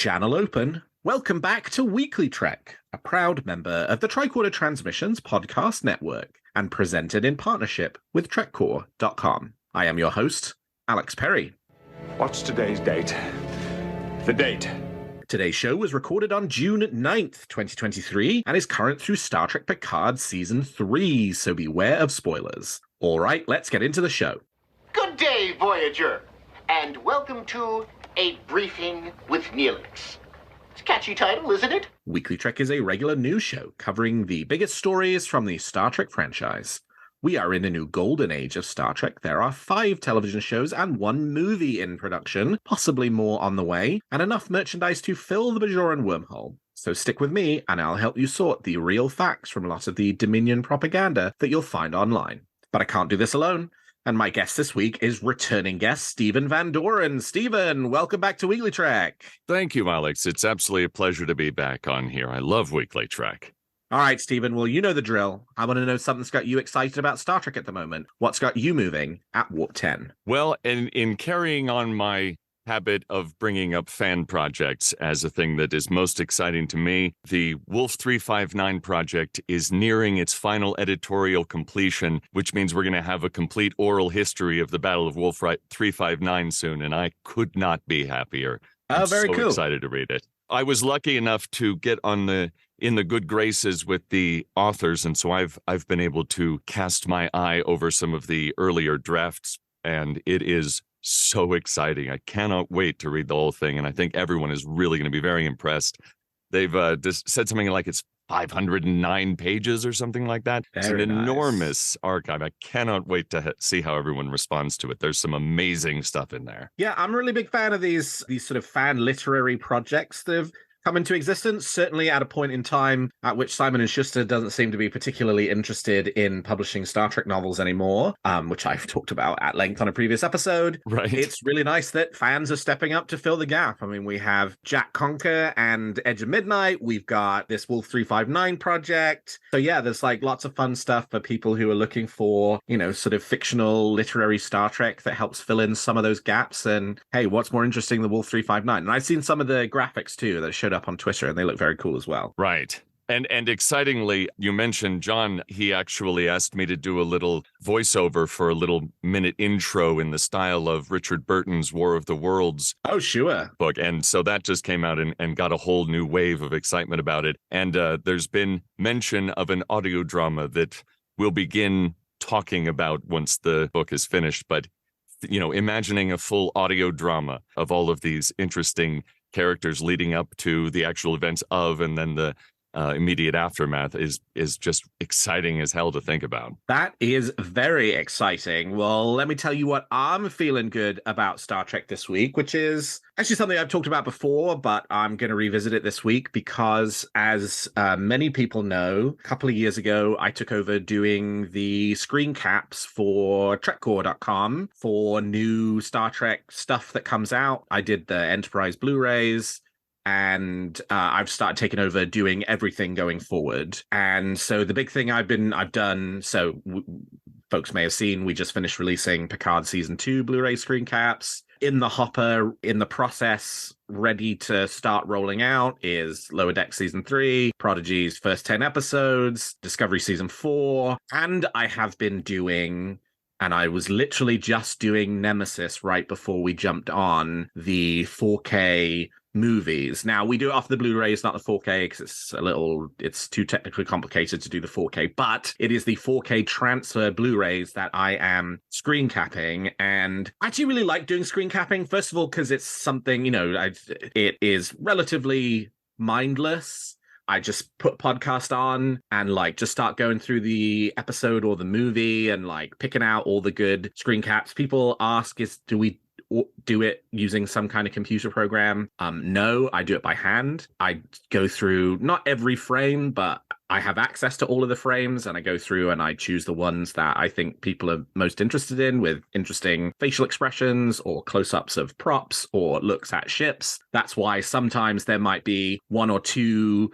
Channel open. Welcome back to WeeklyTrek, a proud member of the Tricorder Transmissions podcast network, and presented in partnership with TrekCore.com. I am your host, Alex Perry. What's today's date? The date. Today's show was recorded on June 9th, 2023, and is current through Star Trek Picard Season 3, so beware of spoilers. All right, let's get into the show. Good day, Voyager, and welcome to A Briefing with Neelix. It's a catchy title, isn't it? WeeklyTrek is a regular news show covering the biggest stories from the Star Trek franchise. We are in a new golden age of Star Trek. There are 5 television shows and 1 movie in production, possibly more on the way, and enough merchandise to fill the Bajoran wormhole. So stick with me, and I'll help you sort the real facts from a lot of the Dominion propaganda that you'll find online. But I can't do this alone, and my guest this week is returning guest Stephen Van Doren. Stephen, welcome back to WeeklyTrek. Thank you, Alex. It's absolutely a pleasure to be back on here. I love WeeklyTrek. All right, Stephen. Well, you know the drill. I want to know something that's got you excited about Star Trek at the moment. What's got you moving at Warp 10? Well, in carrying on my habit of bringing up fan projects as a thing that is most exciting to me, the Wolf 359 project is nearing its final editorial completion, which means we're going to have a complete oral history of the Battle of Wolf 359 soon, and I could not be happier. Oh, very cool. I'm so excited to read it. I was lucky enough to get in the good graces with the authors, and so I've been able to cast my eye over some of the earlier drafts, and it is so exciting. I cannot wait to read the whole thing, and I think everyone is really going to be very impressed. They've just said something like it's 509 pages or something like that. It's an enormous archive. I cannot wait to see how everyone responds to it. There's some amazing stuff in there. Yeah, I'm a really big fan of these sort of fan literary projects that have come into existence, certainly at a point in time at which Simon & Schuster doesn't seem to be particularly interested in publishing Star Trek novels anymore, which I've talked about at length on a previous episode. Right. It's really nice that fans are stepping up to fill the gap. I mean, we have Jack Conker and Edge of Midnight. We've got this Wolf 359 project. So yeah, there's like lots of fun stuff for people who are looking for, you know, sort of fictional literary Star Trek that helps fill in some of those gaps. And hey, what's more interesting than Wolf 359? And I've seen some of the graphics too that showed up on Twitter, and they look very cool as well. Right. And excitingly, you mentioned John. He actually asked me to do a little voiceover for a little minute intro in the style of Richard Burton's War of the Worlds. Oh, sure. Book. And so that just came out and got a whole new wave of excitement about it. And there's been mention of an audio drama that we'll begin talking about once the book is finished. But, you know, imagining a full audio drama of all of these interesting characters leading up to the actual events of, and then the immediate aftermath is just exciting as hell to think about. That is very exciting. Well, let me tell you what I'm feeling good about Star Trek this week, which is actually something I've talked about before, but I'm going to revisit it this week because, as many people know, a couple of years ago, I took over doing the screen caps for TrekCore.com for new Star Trek stuff that comes out. I did the Enterprise Blu-rays, and I've started taking over doing everything going forward. And so the big thing I've done, folks may have seen, we just finished releasing Picard Season 2 Blu-ray screen caps. In the hopper, in the process, ready to start rolling out is Lower Deck Season 3, Prodigy's first 10 episodes, Discovery Season 4, and I have been doing... And I was literally just doing Nemesis right before we jumped on the 4K movies. Now, we do it off the Blu-rays, not the 4K, because it's too technically complicated to do the 4K, but it is the 4K transfer Blu-rays that I am screen capping. And I actually really like doing screen capping, first of all, because it's something, you know, it is relatively mindless. I just put podcast on and like just start going through the episode or the movie and like picking out all the good screen caps. People ask, do we do it using some kind of computer program? No, I do it by hand. I go through not every frame, but I have access to all of the frames, and I go through and I choose the ones that I think people are most interested in, with interesting facial expressions or close-ups of props or looks at ships. That's why sometimes there might be 1 or 2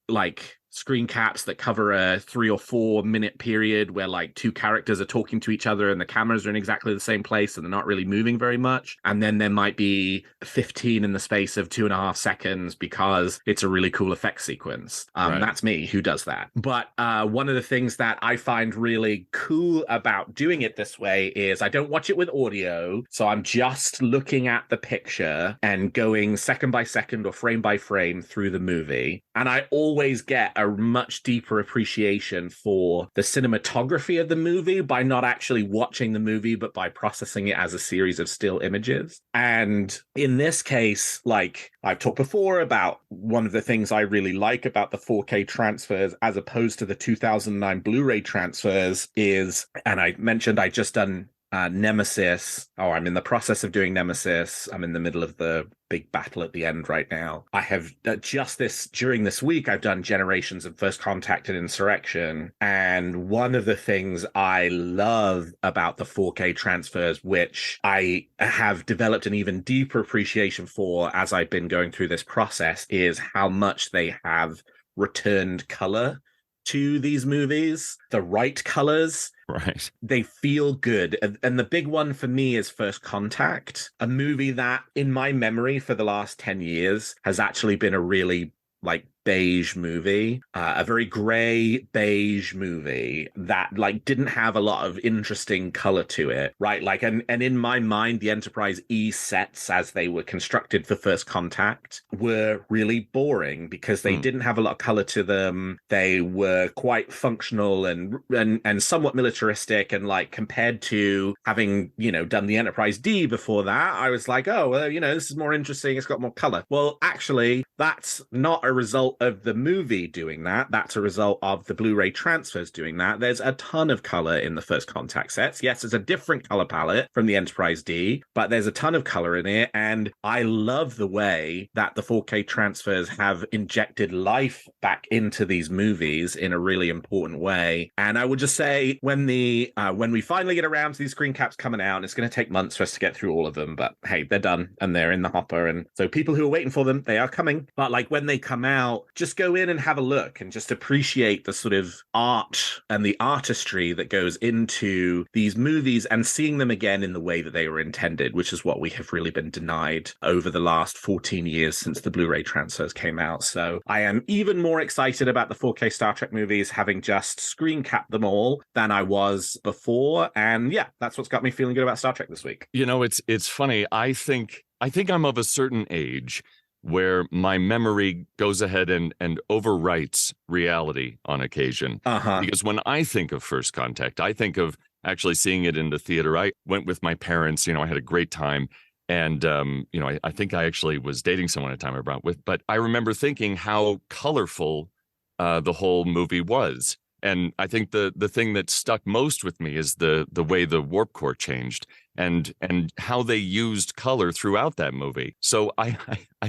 like screen caps that cover a 3 or 4 minute period where like two characters are talking to each other and the cameras are in exactly the same place and they're not really moving very much. And then there might be 15 in the space of 2.5 seconds because it's a really cool effect sequence. That's me who does that. But one of the things that I find really cool about doing it this way is I don't watch it with audio. So I'm just looking at the picture and going second by second or frame by frame through the movie. And I always get a much deeper appreciation for the cinematography of the movie by not actually watching the movie, but by processing it as a series of still images. And in this case, like I've talked before about one of the things I really like about the 4K transfers as opposed to the 2009 Blu-ray transfers is, and I mentioned I just done Nemesis. Oh, I'm in the process of doing Nemesis. I'm in the middle of the big battle at the end right now. I have during this week, I've done Generations of First Contact and Insurrection. And one of the things I love about the 4K transfers, which I have developed an even deeper appreciation for as I've been going through this process, is how much they have returned color to these movies, the right colors. Right. They feel good. And the big one for me is First Contact, a movie that in my memory for the last 10 years has actually been a really like beige movie, a very gray beige movie that like didn't have a lot of interesting color to it, right? Like, and in my mind, the Enterprise E sets as they were constructed for First Contact were really boring because they didn't have a lot of color to them. They were quite functional and somewhat militaristic, and like compared to having, you know, done the Enterprise D before that, I was like, oh, well, you know, this is more interesting. It's got more color. Well, actually, that's not a result of the movie doing that. That's a result of the Blu-ray transfers doing that. There's a ton of color in the First Contact sets. Yes, it's a different color palette from the Enterprise D, but there's a ton of color in it. And I love the way that the 4K transfers have injected life back into these movies in a really important way. And I would just say when we finally get around to these screen caps coming out, and it's going to take months for us to get through all of them, but hey, they're done and they're in the hopper. And so people who are waiting for them, they are coming. But like when they come out, just go in and have a look and just appreciate the sort of art and the artistry that goes into these movies and seeing them again in the way that they were intended, which is what we have really been denied over the last 14 years since the Blu-ray transfers came out. So I am even more excited about the 4K Star Trek movies, having just screen capped them all, than I was before. And yeah, that's what's got me feeling good about Star Trek this week. You know, it's funny. I think I'm of a certain age where my memory goes ahead and overwrites reality on occasion. Because when I think of First Contact, I think of actually seeing it in the theater. I went with my parents, you know, I had a great time. And, you know, I think I actually was dating someone at the time I brought with, but I remember thinking how colorful the whole movie was. And I think the thing that stuck most with me is the way the warp core changed and how they used color throughout that movie. So I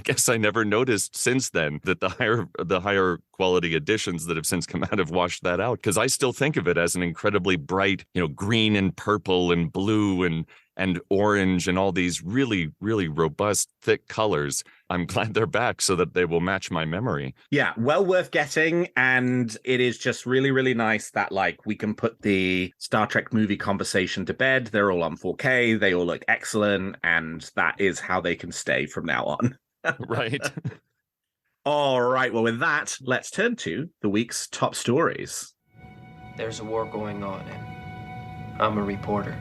guess I never noticed since then that the higher quality editions that have since come out have washed that out, because I still think of it as an incredibly bright, you know, green and purple and blue and orange and all these really, really robust, thick colors. I'm glad they're back so that they will match my memory. Yeah, well worth getting. And it is just really, really nice that like we can put the Star Trek movie conversation to bed. They're all on 4K. They all look excellent. And that is how they can stay from now on. Right. All right. Well, with that, let's turn to the week's top stories. There's a war going on, and I'm a reporter.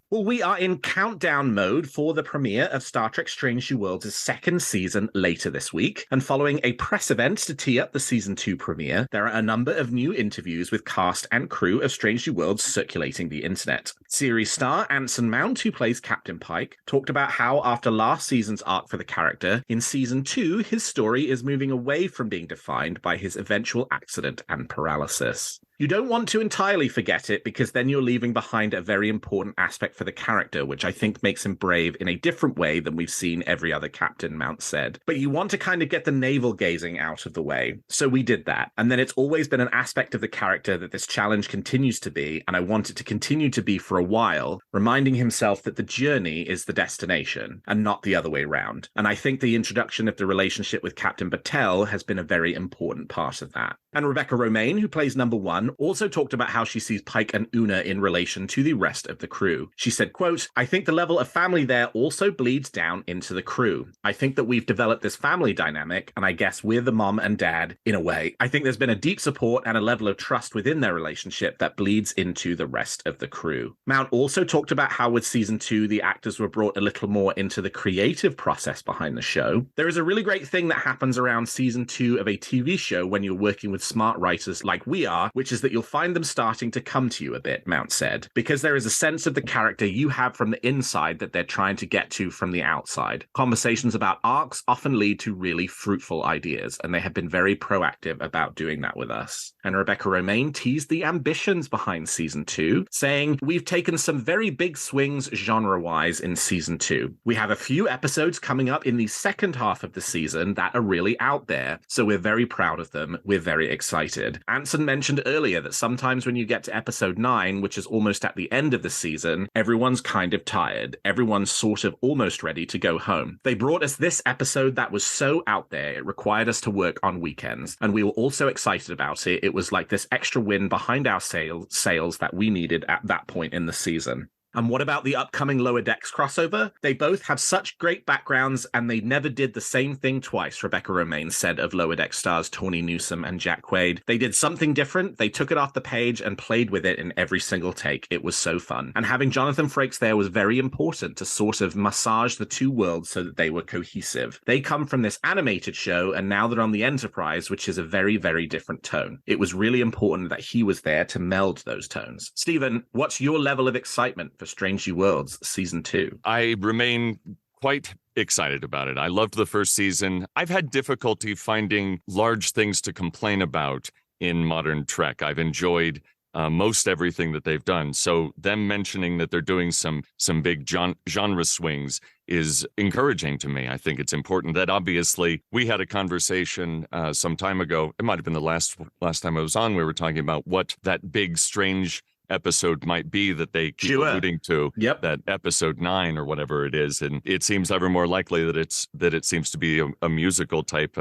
Well, we are in countdown mode for the premiere of Star Trek Strange New Worlds' second season later this week. And following a press event to tee up the season 2 premiere, there are a number of new interviews with cast and crew of Strange New Worlds circulating the internet. Series star Anson Mount, who plays Captain Pike, talked about how after last season's arc for the character, in season 2, his story is moving away from being defined by his eventual accident and paralysis. You don't want to entirely forget it because then you're leaving behind a very important aspect for the character, which I think makes him brave in a different way than we've seen every other captain, Mount said. But you want to kind of get the navel gazing out of the way. So we did that. And then it's always been an aspect of the character that this challenge continues to be, and I want it to continue to be for a while, reminding himself that the journey is the destination and not the other way around. And I think the introduction of the relationship with Captain Battelle has been a very important part of that. And Rebecca Romaine, who plays number one, also talked about how she sees Pike and Una in relation to the rest of the crew. She said, quote, I think the level of family there also bleeds down into the crew. I think that we've developed this family dynamic, and I guess we're the mom and dad in a way. I think there's been a deep support and a level of trust within their relationship that bleeds into the rest of the crew. Mount also talked about how with season 2, the actors were brought a little more into the creative process behind the show. There is a really great thing that happens around season 2 of a TV show when you're working with smart writers like we are, which is that you'll find them starting to come to you a bit, Mount said, because there is a sense of the character you have from the inside that they're trying to get to from the outside. Conversations about arcs often lead to really fruitful ideas, and they have been very proactive about doing that with us. And Rebecca Romaine teased the ambitions behind season 2, saying, we've taken some very big swings genre-wise in season 2. We have a few episodes coming up in the second half of the season that are really out there, so we're very proud of them. We're very excited. Anson mentioned earlier that sometimes when you get to episode 9, which is almost at the end of the season, everyone's kind of tired. Everyone's sort of almost ready to go home. They brought us this episode that was so out there, it required us to work on weekends, and we were all so excited about it. It was like this extra win behind our sails that we needed at that point in the season. And what about the upcoming Lower Decks crossover? They both have such great backgrounds, and they never did the same thing twice, Rebecca Romaine said of Lower Decks stars Tawny Newsome and Jack Quaid. They did something different. They took it off the page and played with it in every single take. It was so fun. And having Jonathan Frakes there was very important to sort of massage the two worlds so that they were cohesive. They come from this animated show, and now they're on the Enterprise, which is a very, very different tone. It was really important that he was there to meld those tones. Stephen, what's your level of excitement for Strange New Worlds season 2? I remain quite excited about it. I loved the first season. I've had difficulty finding large things to complain about in modern Trek. I've enjoyed most everything that they've done. So them mentioning that they're doing some big genre swings is encouraging to me. I think it's important that obviously we had a conversation some time ago. It might have been the last time I was on. We were talking about what that big strange episode might be that they keep alluding to. Yep. That episode 9 or whatever it is, and it seems ever more likely that it seems to be a musical type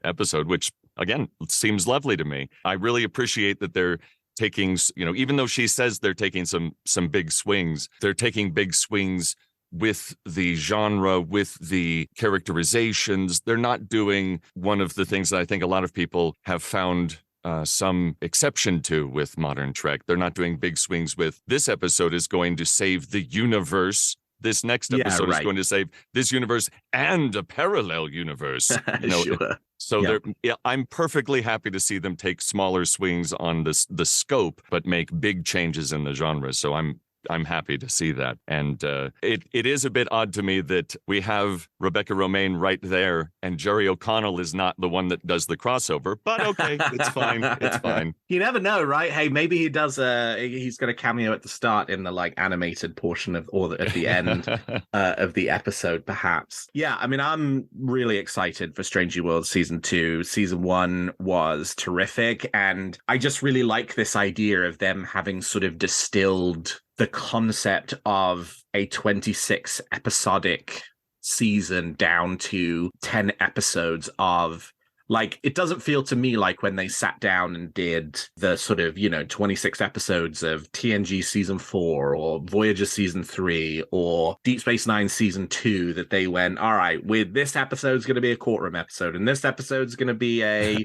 episode, which again seems lovely to me. I really appreciate that they're taking, even though she says they're taking some big swings, they're taking big swings with the genre, with the characterizations. They're not doing one of the things that I think a lot of people have found some exception to with modern Trek. They're not doing big swings with this episode is going to save the universe. This next episode is going to save this universe and a parallel universe. Sure. So I'm perfectly happy to see them take smaller swings on the scope, but make big changes in the genre. So I'm happy to see that. And it is a bit odd to me that we have Rebecca Romaine right there and Jerry O'Connell is not the one that does the crossover, but okay, it's fine. It's fine. You never know, right? Hey, maybe he does he's got a cameo at the start in the animated portion at the end of the episode, perhaps. Yeah, I mean, I'm really excited for Strange New Worlds season 2. Season 1 was terrific, and I just really like this idea of them having sort of distilled the concept of a 26 episodic season down to 10 episodes of, it doesn't feel to me like when they sat down and did the sort of, 26 episodes of TNG season 4 or Voyager season 3 or Deep Space Nine season 2 that they went, all right, with this episode's going to be a courtroom episode, and this episode's going to be a,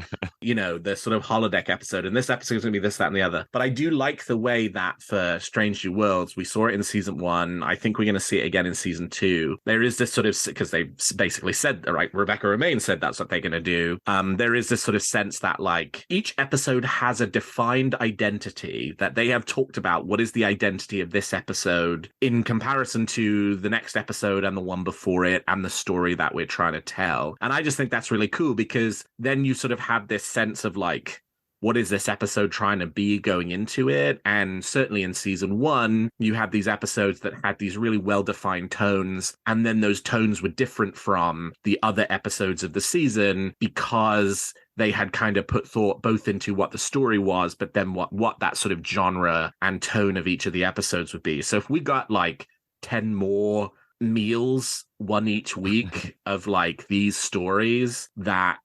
the sort of holodeck episode, and this episode's going to be this, that, and the other. But I do like the way that for Strange New Worlds, we saw it in season 1. I think we're going to see it again in season 2. There is this sort of, because they basically said, all right, Rebecca Romaine said that's what they're going to do. There is this sort of sense that each episode has a defined identity that they have talked about. What is the identity of this episode in comparison to the next episode and the one before it and the story that we're trying to tell? And I just think that's really cool because then you sort of have this sense of what is this episode trying to be going into it? And certainly in season 1, you had these episodes that had these really well-defined tones, and then those tones were different from the other episodes of the season because they had kind of put thought both into what the story was, but then what that sort of genre and tone of each of the episodes would be. So if we got like 10 more meals, one each week, of like these stories that,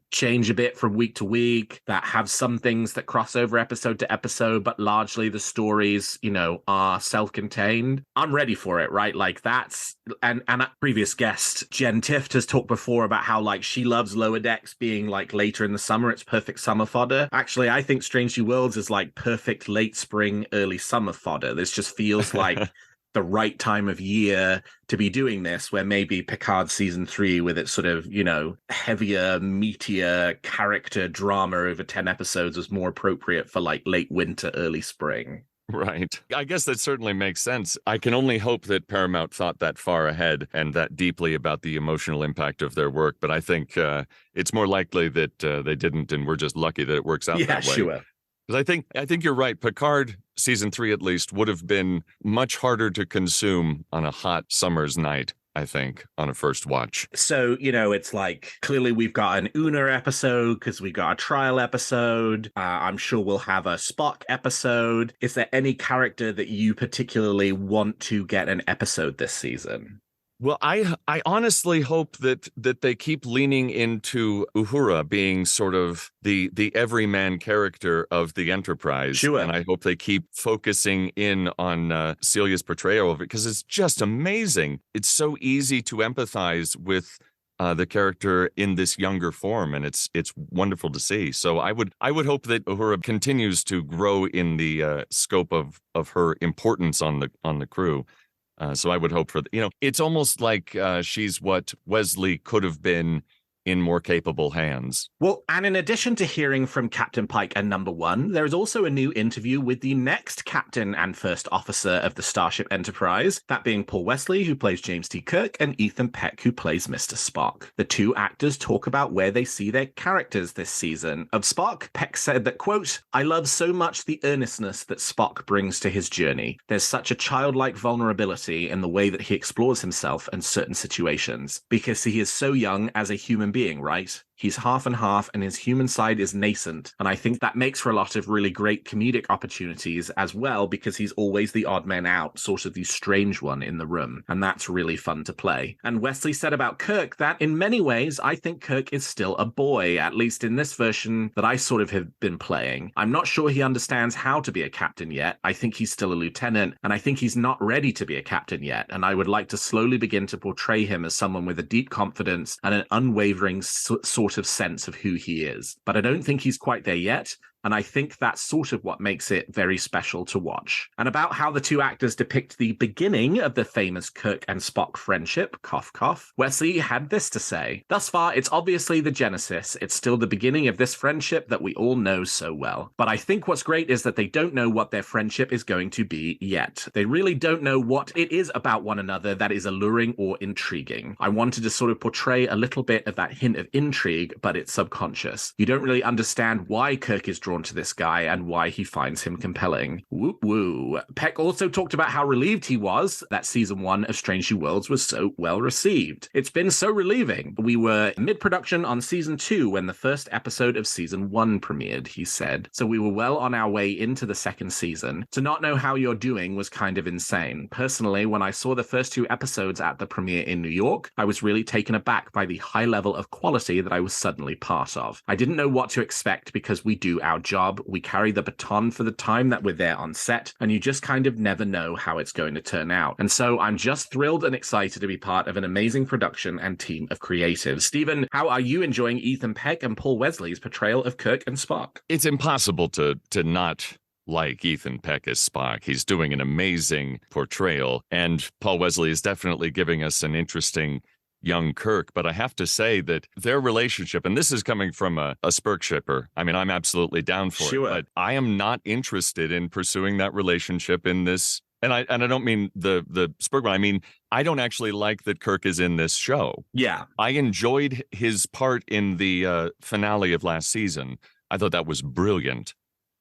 change a bit from week to week, that have some things that cross over episode to episode, but largely the stories, are self-contained, I'm ready for it, right? Like that's, and a previous guest, Jen Tift, has talked before about how like she loves Lower Decks being like later in the summer. It's perfect summer fodder. Actually, I think Strange New Worlds is like perfect late spring, early summer fodder. This just feels like the right time of year to be doing this, where maybe Picard season 3 with its sort of, heavier, meatier character drama over 10 episodes was more appropriate for like late winter, early spring. Right. I guess that certainly makes sense. I can only hope that Paramount thought that far ahead and that deeply about the emotional impact of their work. But I think it's more likely that they didn't, and we're just lucky that it works out that way. Sure. Because I think you're right. Picard season 3, at least, would have been much harder to consume on a hot summer's night, I think, on a first watch. So, it's like, clearly we've got an Una episode because we got a trial episode. I'm sure we'll have a Spock episode. Is there any character that you particularly want to get an episode this season? Well, I honestly hope that they keep leaning into Uhura being sort of the everyman character of the Enterprise. Sure. And I hope they keep focusing in on Celia's portrayal of it, because it's just amazing. It's so easy to empathize with the character in this younger form, and it's wonderful to see. So I would hope that Uhura continues to grow in the scope of her importance on the crew. So I would hope for, it's almost like she's what Wesley could have been in more capable hands. Well, and in addition to hearing from Captain Pike and Number One, there is also a new interview with the next captain and first officer of the Starship Enterprise, that being Paul Wesley, who plays James T. Kirk, and Ethan Peck, who plays Mr. Spock. The two actors talk about where they see their characters this season. Of Spock, Peck said that, quote, "I love so much the earnestness that Spock brings to his journey. There's such a childlike vulnerability in the way that he explores himself in certain situations, because he is so young as a human being, right? He's half and half, and his human side is nascent. And I think that makes for a lot of really great comedic opportunities as well, because he's always the odd man out, sort of the strange one in the room. And that's really fun to play." And Wesley said about Kirk that in many ways, I think Kirk is still a boy, at least in this version that I sort of have been playing. I'm not sure he understands how to be a captain yet. I think he's still a lieutenant, and I think he's not ready to be a captain yet. And I would like to slowly begin to portray him as someone with a deep confidence and an unwavering sort of sense of who he is. But I don't think he's quite there yet. And I think that's sort of what makes it very special to watch. And about how the two actors depict the beginning of the famous Kirk and Spock friendship, cough, cough, Wesley had this to say: "Thus far, it's obviously the genesis. It's still the beginning of this friendship that we all know so well. But I think what's great is that they don't know what their friendship is going to be yet. They really don't know what it is about one another that is alluring or intriguing. I wanted to sort of portray a little bit of that hint of intrigue, but it's subconscious. You don't really understand why Kirk is drawn to this guy and why he finds him compelling." Woo woo. Peck also talked about how relieved he was that season 1 of Strange New Worlds was so well received. "It's been so relieving. We were mid-production on season 2 when the first episode of season 1 premiered," he said. "So we were well on our way into the second season. To not know how you're doing was kind of insane. Personally, when I saw the first 2 episodes at the premiere in New York, I was really taken aback by the high level of quality that I was suddenly part of. I didn't know what to expect because we do our job. We carry the baton for the time that we're there on set, and you just kind of never know how it's going to turn out. And so I'm just thrilled and excited to be part of an amazing production and team of creatives." Stephen, how are you enjoying Ethan Peck and Paul Wesley's portrayal of Kirk and Spock? It's impossible to not like Ethan Peck as Spock. He's doing an amazing portrayal, and Paul Wesley is definitely giving us an interesting young Kirk. But I have to say that their relationship, and this is coming from a Spurk shipper, I mean, I'm absolutely down for it, but I am not interested in pursuing that relationship in this. And I don't mean the Spurk one. I mean, I don't actually like that Kirk is in this show. Yeah. I enjoyed his part in the finale of last season. I thought that was brilliant.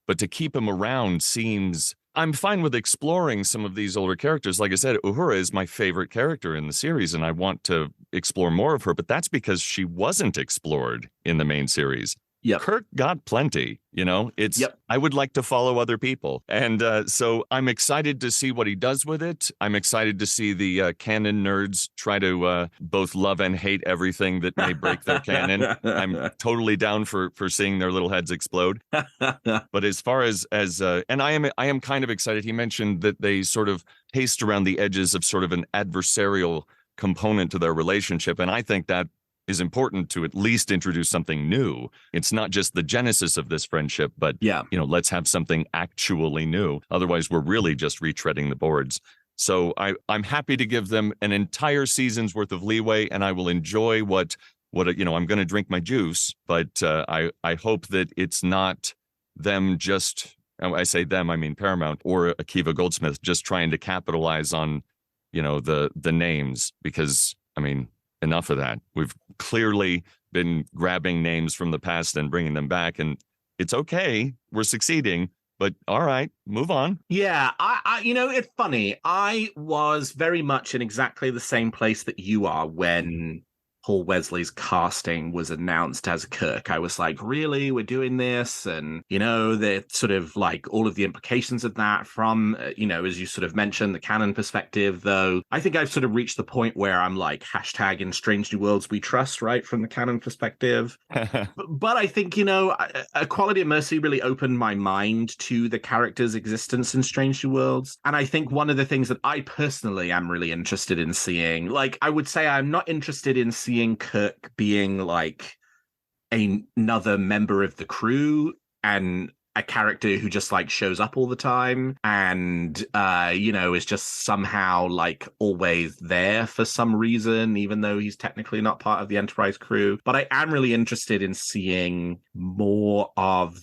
But to keep him around seems... I'm fine with exploring some of these older characters. Like I said, Uhura is my favorite character in the series, and I want to explore more of her, but that's because she wasn't explored in the main series. Yep. Kirk got plenty, it's, Yep. I would like to follow other people. And so I'm excited to see what he does with it. I'm excited to see the canon nerds try to both love and hate everything that may break their canon. I'm totally down for seeing their little heads explode. But as far as and I am kind of excited. He mentioned that they sort of taste around the edges of sort of an adversarial component to their relationship. And I think that is important to at least introduce something new. It's not just the genesis of this friendship, but let's have something actually new. Otherwise, we're really just retreading the boards. So I'm happy to give them an entire season's worth of leeway, and I will enjoy what I'm going to drink my juice, but I hope that it's not them just, I say them, I mean Paramount or Akiva Goldsmith, just trying to capitalize on, the names, because, I mean, enough of that. We've clearly been grabbing names from the past and bringing them back, and it's okay. We're succeeding, but all right, move on. Yeah, I it's funny. I was very much in exactly the same place that you are when Paul Wesley's casting was announced as Kirk. I was like, really? We're doing this? And, the sort of like all of the implications of that from, as you sort of mentioned, the canon perspective, though, I think I've sort of reached the point where I'm like, hashtag in Strange New Worlds we trust, right? From the canon perspective. But I think, Equality and Mercy really opened my mind to the character's existence in Strange New Worlds. And I think one of the things that I personally am really interested in seeing, like, I would say I'm not interested in seeing Kirk being like another member of the crew and a character who just like shows up all the time and is just somehow like always there for some reason, even though he's technically not part of the Enterprise crew. But I am really interested in seeing more of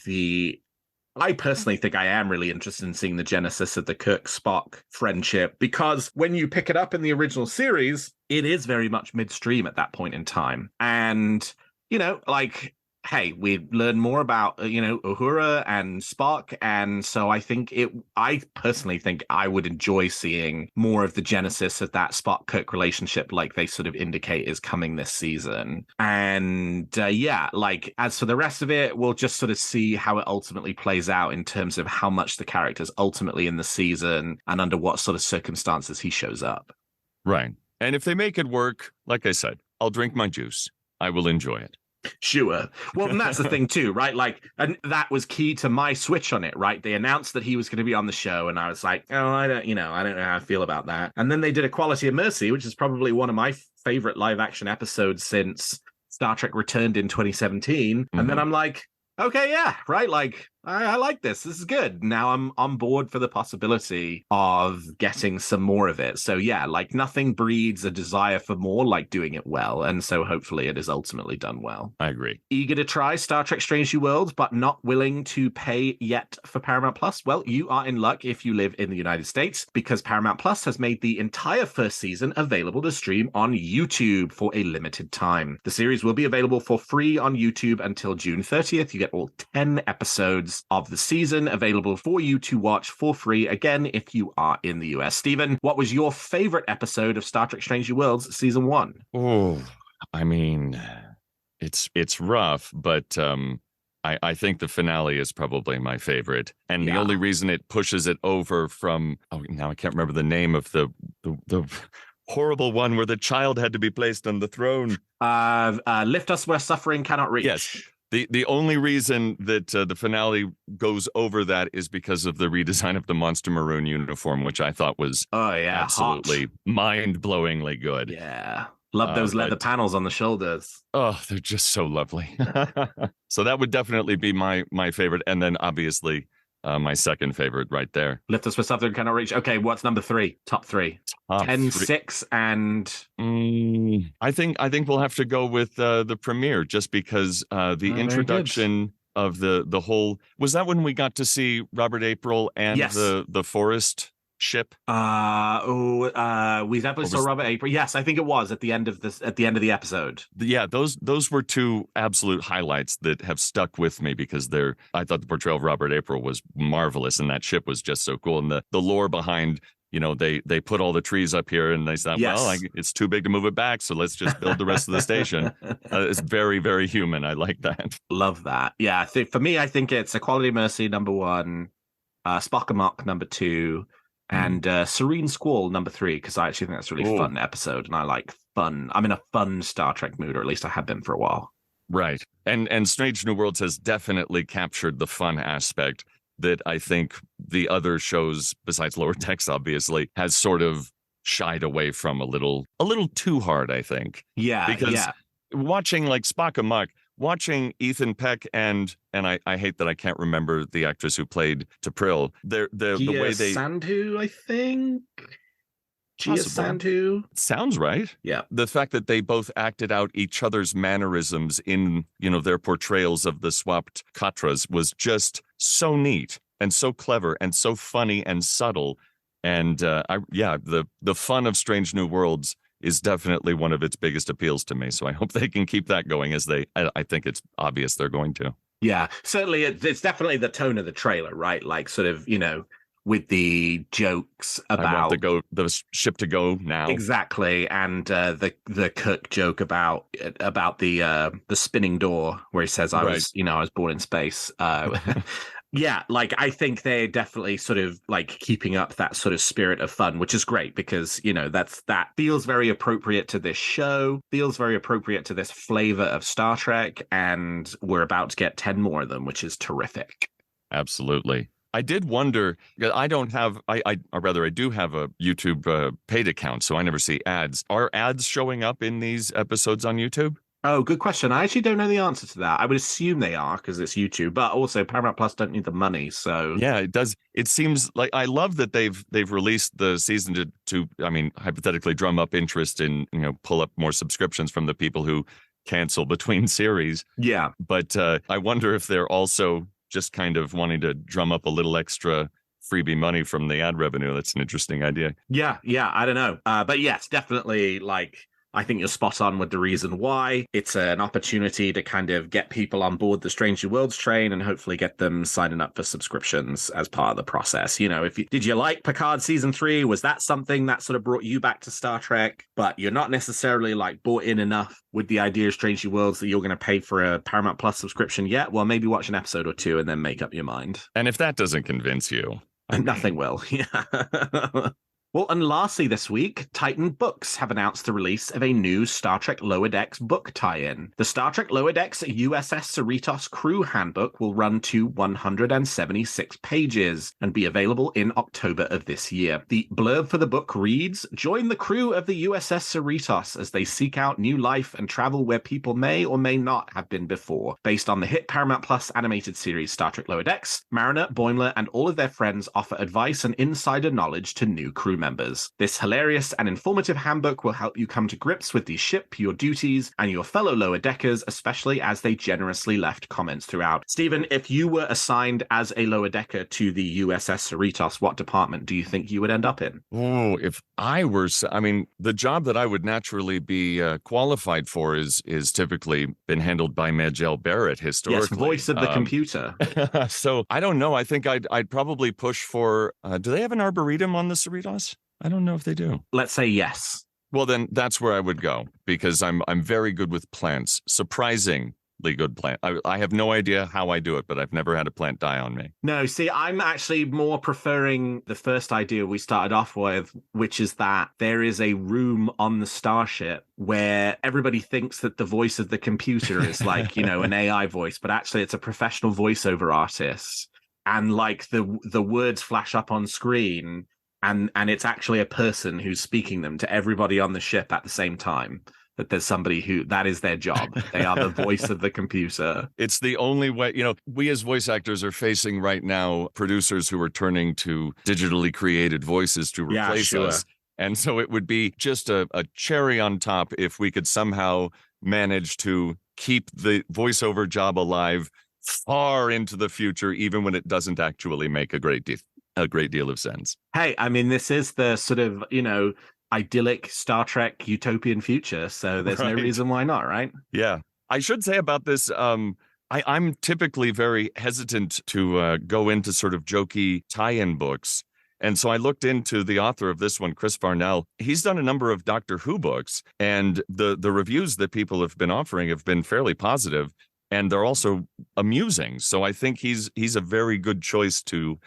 I personally think I am really interested in seeing the genesis of the Kirk-Spock friendship, because when you pick it up in the original series, it is very much midstream at that point in time. And, hey, we learn more about, Uhura and Spock. And so I personally think I would enjoy seeing more of the genesis of that Spock-Kirk relationship, like they sort of indicate is coming this season. And as for the rest of it, we'll just sort of see how it ultimately plays out in terms of how much the character's ultimately in the season and under what sort of circumstances he shows up. Right. And if they make it work, like I said, I'll drink my juice. I will enjoy it. Sure. Well, and that's the thing too, right? Like, and that was key to my switch on it, right? They announced that he was going to be on the show, and I was like, oh, I don't know how I feel about that. And then they did Equality and Mercy, which is probably one of my favorite live action episodes since Star Trek returned in 2017. Mm-hmm. And then I'm like, okay, yeah, right. Like, I like this. This is good. Now I'm on board for the possibility of getting some more of it. So yeah, like nothing breeds a desire for more like doing it well. And so hopefully it is ultimately done well. I agree. Eager to try Star Trek Strange New Worlds, but not willing to pay yet for Paramount Plus? Well, you are in luck if you live in the United States, because Paramount Plus has made the entire first season available to stream on YouTube for a limited time. The series will be available for free on YouTube until June 30th. You get all 10 episodes of the season available for you to watch for free, again, if you are in the US. Stephen, what was your favorite episode of Star Trek Strange New Worlds season 1? Oh, I mean, it's rough, but I think the finale is probably my favorite. And the only reason it pushes it over from, now I can't remember the name of the horrible one where the child had to be placed on the throne. Lift Us Where Suffering Cannot Reach. Yes. The only reason that the finale goes over that is because of the redesign of the Monster Maroon uniform, which I thought was absolutely mind-blowingly good. Yeah. Love those leather panels on the shoulders. Oh, they're just so lovely. So that would definitely be my favorite. And then obviously my second favorite right there. Lift Us Where Suffering Cannot Reach. Okay, what's number 3? Top 3. 10, 6, and... I think we'll have to go with the premiere, just because the introduction of the whole... Was that when we got to see Robert April and the forest ship? We definitely Or saw was Robert April. Yes, I think it was at the end of the episode. Yeah, those were two absolute highlights that have stuck with me because I thought the portrayal of Robert April was marvelous, and that ship was just so cool, and the lore behind, they put all the trees up here, and they thought, Yes. it's too big to move it back, so let's just build the rest of the station. It's very, very human. I like that. Love that. Yeah, for me, I think it's Equality Mercy number 1, Spock Amok number 2, and Serene Squall number 3, because I actually think that's a really fun episode, and I like fun. I'm in a fun Star Trek mood, or at least I have been for a while. Right. And Strange New Worlds has definitely captured the fun aspect that I think the other shows, besides Lower Decks, obviously, has sort of shied away from a little too hard, I think. Yeah, because watching like Spock Amok, watching Ethan Peck and I hate that I can't remember the actress who played T'Pring. The way they Sandhu, I think. Gia Sandhu. Sounds right. Yeah. The fact that they both acted out each other's mannerisms in, their portrayals of the swapped Katras was just so neat and so clever and so funny and subtle. And the fun of Strange New Worlds is definitely one of its biggest appeals to me. So I hope they can keep that going I think it's obvious they're going to. Yeah, certainly it's definitely the tone of the trailer, right? Like sort of, with the jokes about the ship to go now. Exactly. And the Kirk joke about the spinning door where he says I was born in space. Yeah, like I think they're definitely sort of like keeping up that sort of spirit of fun, which is great because, that feels very appropriate to this show, feels very appropriate to this flavor of Star Trek, and we're about to get 10 more of them, which is terrific. Absolutely. I did wonder, I don't have, I do have a YouTube paid account, so I never see ads. Are ads showing up in these episodes on YouTube? Oh, good question. I actually don't know the answer to that. I would assume they are because it's YouTube, but also Paramount Plus don't need the money, so yeah, it does. It seems like I love that they've released the season to I mean, hypothetically drum up interest in pull up more subscriptions from the people who cancel between series. Yeah, but I wonder if they're also just kind of wanting to drum up a little extra freebie money from the ad revenue. That's an interesting idea. Yeah, I don't know. But yes, definitely, I think you're spot on with the reason why. It's an opportunity to kind of get people on board the Strange New Worlds train and hopefully get them signing up for subscriptions as part of the process. Did you like Picard season 3? Was that something that sort of brought you back to Star Trek, but you're not necessarily bought in enough with the idea of Strange New Worlds that you're going to pay for a Paramount Plus subscription yet? Well, maybe watch an episode or two and then make up your mind. And if that doesn't convince you, nothing will. Yeah. Well, and lastly this week, Titan Books have announced the release of a new Star Trek Lower Decks book tie-in. The Star Trek Lower Decks USS Cerritos Crew Handbook will run to 176 pages and be available in October of this year. The blurb for the book reads, "Join the crew of the USS Cerritos as they seek out new life and travel where people may or may not have been before." Based on the hit Paramount Plus animated series Star Trek Lower Decks, Mariner, Boimler, and all of their friends offer advice and insider knowledge to new crew members. This hilarious and informative handbook will help you come to grips with the ship, your duties, and your fellow lower deckers, especially as they generously left comments throughout. Stephen, if you were assigned as a lower decker to the USS Cerritos, what department do you think you would end up in? Oh, if I were, the job that I would naturally be qualified for is typically been handled by Majel Barrett historically. Yes, voice of the computer. So I don't know. I think I'd probably push for. Do they have an arboretum on the Cerritos? I don't know if they do. Let's say yes. Well, then that's where I would go because I'm very good with plants. Surprisingly good plant. I have no idea how I do it, but I've never had a plant die on me. No, see, I'm actually more preferring the first idea we started off with, which is that there is a room on the starship where everybody thinks that the voice of the computer is an AI voice, but actually it's a professional voiceover artist. And the words flash up on screen. And it's actually a person who's speaking them to everybody on the ship at the same time. That there's somebody who that is their job. They are the voice of the computer. It's the only way, we as voice actors are facing right now producers who are turning to digitally created voices to replace us. And so it would be just a cherry on top if we could somehow manage to keep the voiceover job alive far into the future, even when it doesn't actually make a great a great deal of sense. Hey, I mean, this is the sort of, idyllic Star Trek utopian future, so there's no Right. reason why not, right? Yeah. I should say about this, I'm typically very hesitant to go into sort of jokey tie-in books. And so I looked into the author of this one, Chris Farnell. He's done a number of Doctor Who books, and the reviews that people have been offering have been fairly positive, and they're also amusing. So I think he's a very good choice to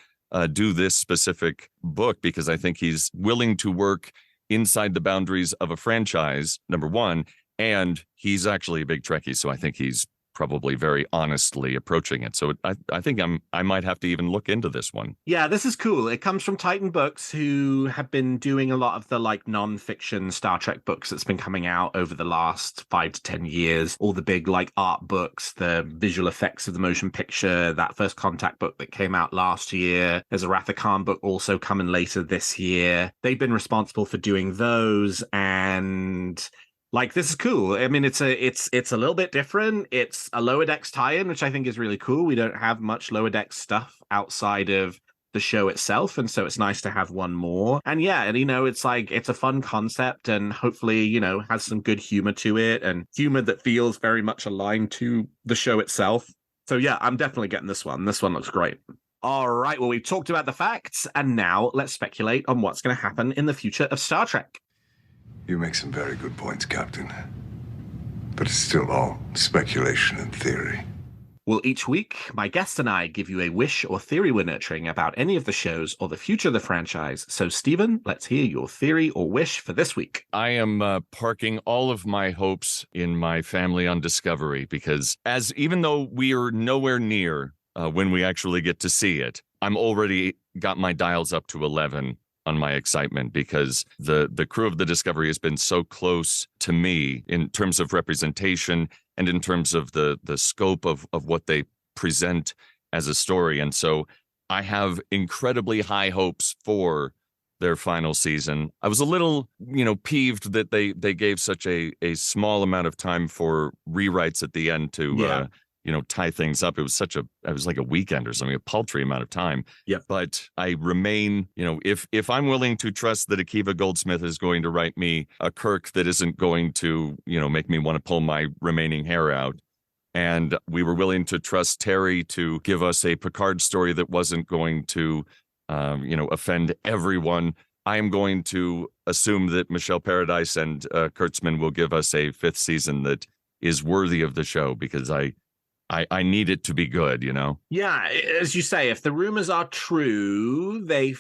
do this specific book, because I think he's willing to work inside the boundaries of a franchise, number one, and he's actually a big Trekkie, so I think he's probably very honestly approaching it. So I think I might have to even look into this one. Yeah, this is cool. It comes from Titan Books, who have been doing a lot of the like non-fiction Star Trek books that's been coming out over the last 5 to 10 years. All the big like art books, the visual effects of the motion picture, that First Contact book that came out last year. There's a Wrath of Khan book also coming later this year. They've been responsible for doing those, and like, this is cool. I mean, it's a little bit different. It's a Lower Decks tie-in, which I think is really cool. We don't have much Lower Decks stuff outside of the show itself, and so it's nice to have one more. And yeah, and it's like, it's a fun concept, and hopefully, has some good humor to it, and humor that feels very much aligned to the show itself. So yeah, I'm definitely getting this one. This one looks great. All right, well, we've talked about the facts, and now let's speculate on what's going to happen in the future of Star Trek. You make some very good points, Captain. But it's still all speculation and theory. Well, each week, my guest and I give you a wish or theory we're nurturing about any of the shows or the future of the franchise. So, Stephen, let's hear your theory or wish for this week. I am parking all of my hopes in my family on Discovery, because even though we are nowhere near when we actually get to see it, I'm already got my dials up to 11 on my excitement, because the crew of the Discovery has been so close to me in terms of representation and in terms of the scope of what they present as a story. And so I have incredibly high hopes for their final season. I was a little, peeved that they gave such a small amount of time for rewrites at the end to tie things up. It was like a weekend or something, a paltry amount of time. Yeah. But I remain, if I'm willing to trust that Akiva Goldsmith is going to write me a Kirk that isn't going to, make me want to pull my remaining hair out, and we were willing to trust Terry to give us a Picard story that wasn't going to, offend everyone, I am going to assume that Michelle Paradise and Kurtzman will give us a 5th season that is worthy of the show, because I need it to be good, Yeah, as you say, if the rumors are true, they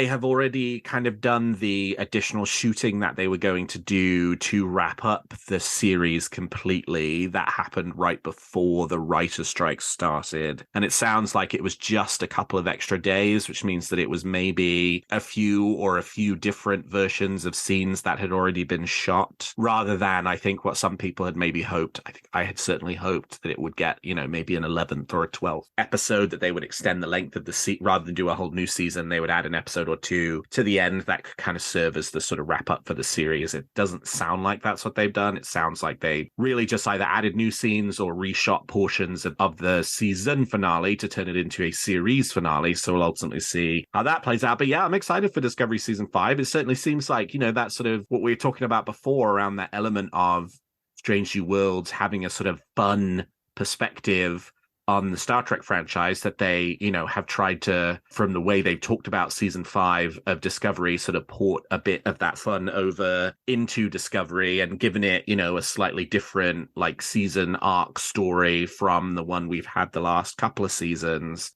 have already kind of done the additional shooting that they were going to do to wrap up the series completely. That happened right before the writer's strike started. And it sounds like it was just a couple of extra days, which means that it was maybe a few different versions of scenes that had already been shot, rather than, I think, what some people had maybe hoped. I think I had certainly hoped that it would get, maybe an 11th or a 12th episode, that they would extend the length of the rather than do a whole new season, they would add an episode or two to the end that could kind of serve as the sort of wrap up for the series. It doesn't sound like that's what they've done. It sounds like they really just either added new scenes or reshot portions of the season finale to turn it into a series finale. So we'll ultimately see how that plays out. But yeah, I'm excited for Discovery Season 5. It certainly seems like, that sort of what we were talking about before around that element of Strange New Worlds having a sort of fun perspective on the Star Trek franchise, that they, have tried to, from the way they've talked about season 5 of Discovery, sort of port a bit of that fun over into Discovery and given it, a slightly different like season arc story from the one we've had the last couple of seasons.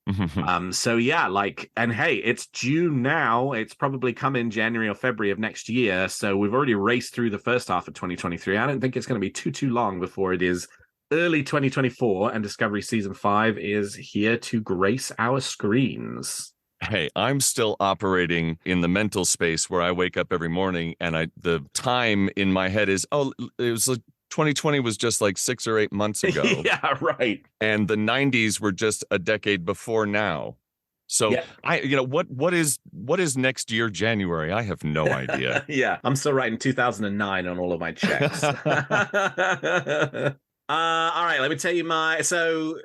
So yeah, and hey, it's June now. It's probably come in January or February of next year. So we've already raced through the first half of 2023. I don't think it's going to be too long before it is early 2024, and Discovery Season 5 is here to grace our screens. Hey, I'm still operating in the mental space where I wake up every morning and the time in my head is, it was 2020 was just like 6 or 8 months ago. Yeah, right. And the 90s were just a decade before now. So yeah. What is next year, January? I have no idea. Yeah, I'm still writing 2009 on all of my checks. All right, let me tell you so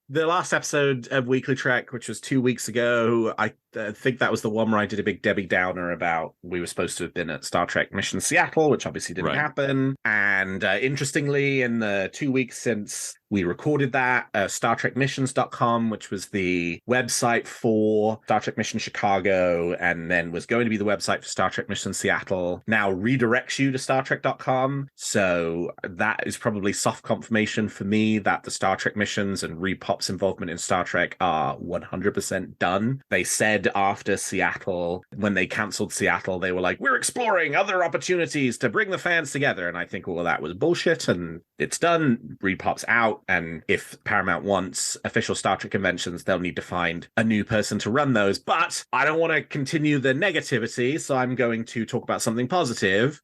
the last episode of Weekly Trek, which was 2 weeks ago, I think that was the one where I did a big Debbie Downer about we were supposed to have been at Star Trek Mission Seattle, which obviously didn't happen. And interestingly, in the 2 weeks since we recorded that, StarTrekMissions.com, which was the website for Star Trek Mission Chicago, and then was going to be the website for Star Trek Mission Seattle, now redirects you to StarTrek.com. So that is probably soft confirmation for me that the Star Trek missions and Repop's involvement in Star Trek are 100% done. They said after Seattle, when they cancelled Seattle, they were like, we're exploring other opportunities to bring the fans together. And I think all of that was bullshit, and it's done. Repop's out. And if Paramount wants official Star Trek conventions, they'll need to find a new person to run those. But I don't want to continue the negativity, so I'm going to talk about something positive,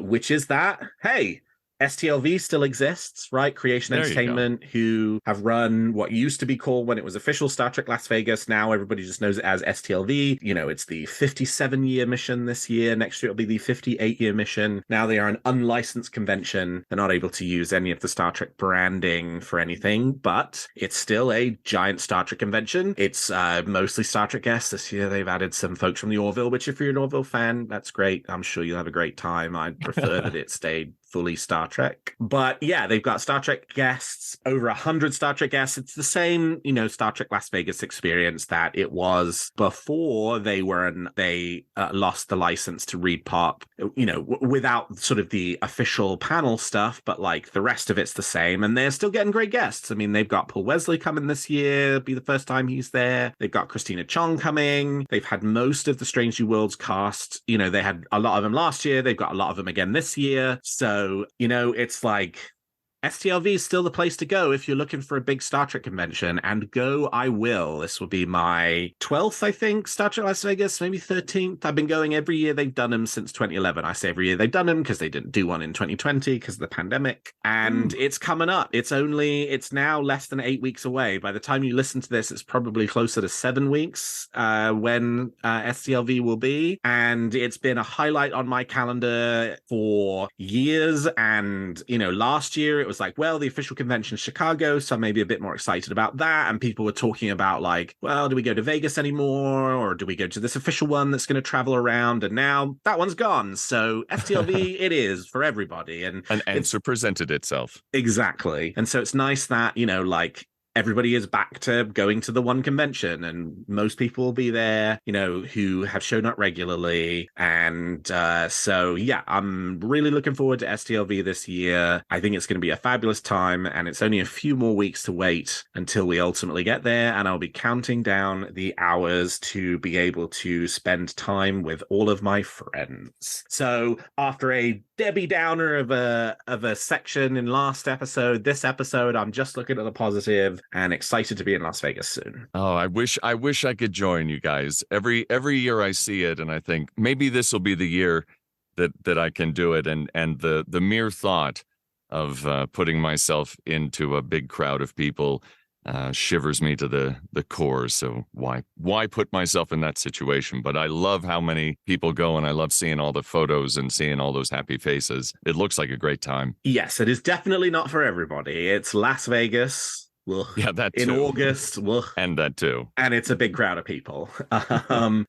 which is that, hey, STLV still exists, right? Creation Entertainment, who have run what used to be called, when it was official, Star Trek Las Vegas. Now everybody just knows it as STLV. You know, it's the 57-year mission this year. Next year it'll be the 58-year mission. Now they are an unlicensed convention. They're not able to use any of the Star Trek branding for anything, but it's still a giant Star Trek convention. It's mostly Star Trek guests. This year they've added some folks from the Orville, which if you're an Orville fan, that's great. I'm sure you'll have a great time. I'd prefer that it stayed fully Star Trek. But yeah, they've got Star Trek guests, over 100 Star Trek guests. It's the same, you know, Star Trek Las Vegas experience that it was before they lost the license to Repop, you know, without sort of the official panel stuff, but like the rest of it's the same. And they're still getting great guests. I mean, they've got Paul Wesley coming this year, be the first time he's there. They've got Christina Chong coming. They've had most of the Strange New Worlds cast. You know, they had a lot of them last year. They've got a lot of them again this year. So, you know, it's like STLV is still the place to go if you're looking for a big Star Trek convention, and go I will. This will be my 12th, I think, Star Trek Las Vegas, maybe 13th. I've been going every year they've done them since 2011. I say every year they've done them because they didn't do one in 2020 because of the pandemic. And it's coming up. It's now less than 8 weeks away. By the time you listen to this, it's probably closer to 7 weeks when STLV will be. And it's been a highlight on my calendar for years. And, you know, last year it was like, well, the official convention is Chicago, so I'm maybe a bit more excited about that. And people were talking about like, well, do we go to Vegas anymore, or do we go to this official one that's going to travel around? And now that one's gone. So STLV it is for everybody. And an answer presented itself. Exactly. And so it's nice that, you know, like, everybody is back to going to the one convention, and most people will be there, you know, who have shown up regularly. And so, yeah, I'm really looking forward to STLV this year. I think it's going to be a fabulous time, and it's only a few more weeks to wait until we ultimately get there. And I'll be counting down the hours to be able to spend time with all of my friends. So after a Debbie Downer of a section in last episode, this episode, I'm just looking at the positive and excited to be in Las Vegas soon. Oh, I wish I could join you guys. Every year I see it, and I think maybe this will be the year that I can do it. And the mere thought of putting myself into a big crowd of people shivers me to the core. So why put myself in that situation? But I love how many people go, and I love seeing all the photos and seeing all those happy faces. It looks like a great time. Yes, it is definitely not for everybody. It's Las Vegas. Ugh. Yeah, that too. In August. Ugh. And that too. And it's a big crowd of people.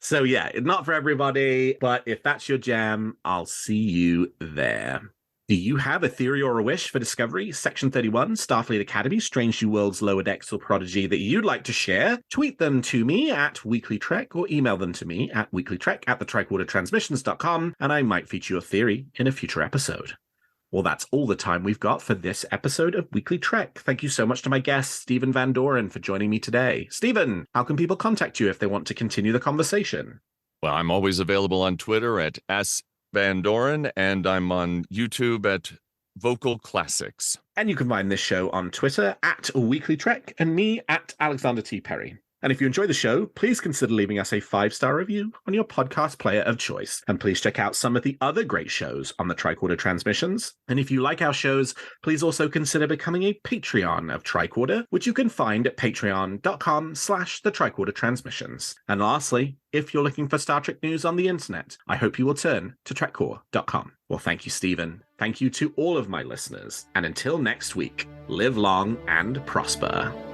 So yeah, not for everybody, but if that's your jam, I'll see you there. Do you have a theory or a wish for Discovery, Section 31, Starfleet Academy, Strange New Worlds, Lower Decks, or Prodigy that you'd like to share? Tweet them to me at WeeklyTrek, or email them to me at WeeklyTrek@thetrekwatertransmissions.com, and I might feature your theory in a future episode. Well, that's all the time we've got for this episode of Weekly Trek. Thank you so much to my guest, Stephen Van Doren, for joining me today. Stephen, how can people contact you if they want to continue the conversation? Well, I'm always available on Twitter at Van Doren, and I'm on YouTube at Vocal Classics. And you can find this show on Twitter at Weekly Trek, and me at Alexander T. Perry. And if you enjoy the show, please consider leaving us a 5-star review on your podcast player of choice. And please check out some of the other great shows on the Tricorder Transmissions. And if you like our shows, please also consider becoming a Patreon of Tricorder, which you can find at patreon.com/the Tricorder Transmissions. And lastly, if you're looking for Star Trek news on the internet, I hope you will turn to trekcore.com. Well, thank you, Stephen. Thank you to all of my listeners. And until next week, live long and prosper.